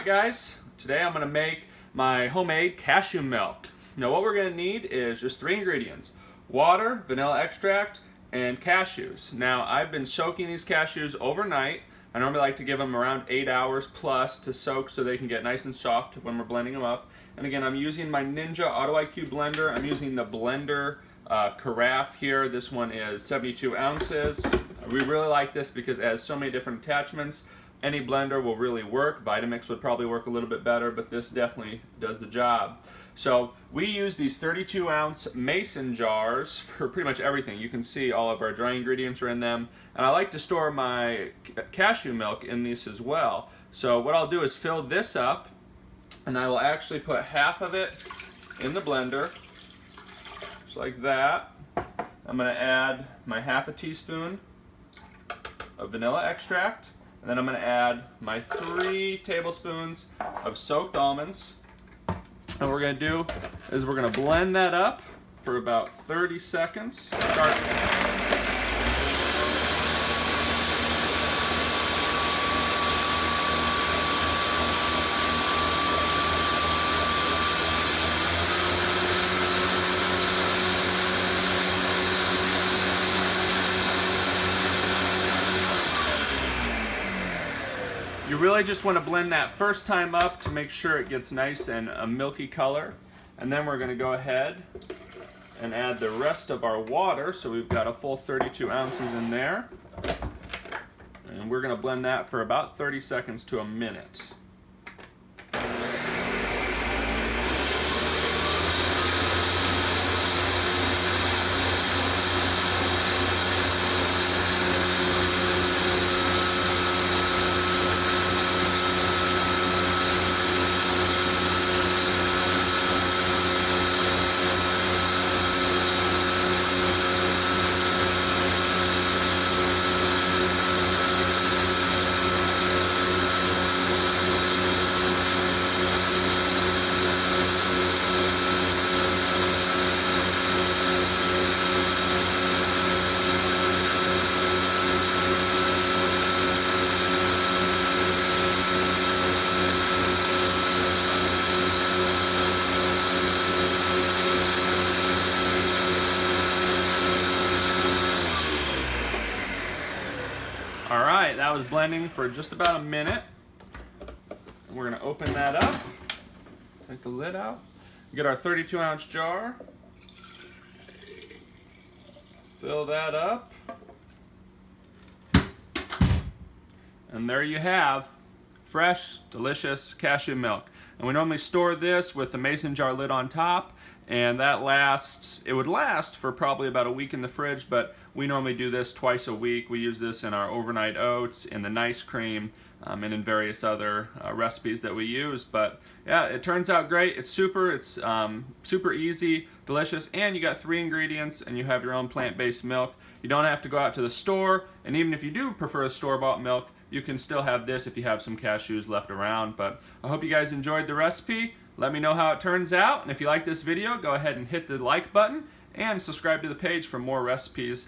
Alright guys, today I'm going to make my homemade cashew milk. Now what we're going to need is just 3 ingredients: water, vanilla extract, and cashews. Now I've been soaking these cashews overnight. I normally like to give them around 8 hours plus to soak so they can get nice and soft when we're blending them up. And again, I'm using my Ninja Auto IQ blender. I'm using the blender carafe here. This one is 72 ounces. We really like this because it has so many different attachments. Any blender will really work. Vitamix would probably work a little bit better, but this definitely does the job. So we use these 32-ounce mason jars for pretty much everything. You can see all of our dry ingredients are in them. And I like to store my cashew milk in these as well. So what I'll do is fill this up, and I will actually put half of it in the blender, just like that. I'm going to add my half a teaspoon of vanilla extract. And then I'm going to add my 3 tablespoons of soaked almonds. And what we're going to do is we're going to blend that up for about 30 seconds. You really just want to blend that first time up to make sure it gets nice and a milky color. And then we're going to go ahead and add the rest of our water. So we've got a full 32 ounces in there. And we're going to blend that for about 30 seconds to a minute. Alright, that was blending for just about a minute. And we're going to open that up, take the lid out, get our 32-ounce jar, fill that up, and there you have fresh, delicious cashew milk. And we normally store this with the mason jar lid on top, and that lasts, it would last for probably about a week in the fridge, but we normally do this twice a week. We use this in our overnight oats, in the nice cream, and in various other recipes that we use. But yeah, it turns out great. It's super easy, delicious, and you got 3 ingredients and you have your own plant-based milk. You don't have to go out to the store, and even if you do prefer store-bought milk, you can still have this if you have some cashews left around. But I hope you guys enjoyed the recipe. Let me know how it turns out, and if you like this video, go ahead and hit the like button and subscribe to the page for more recipes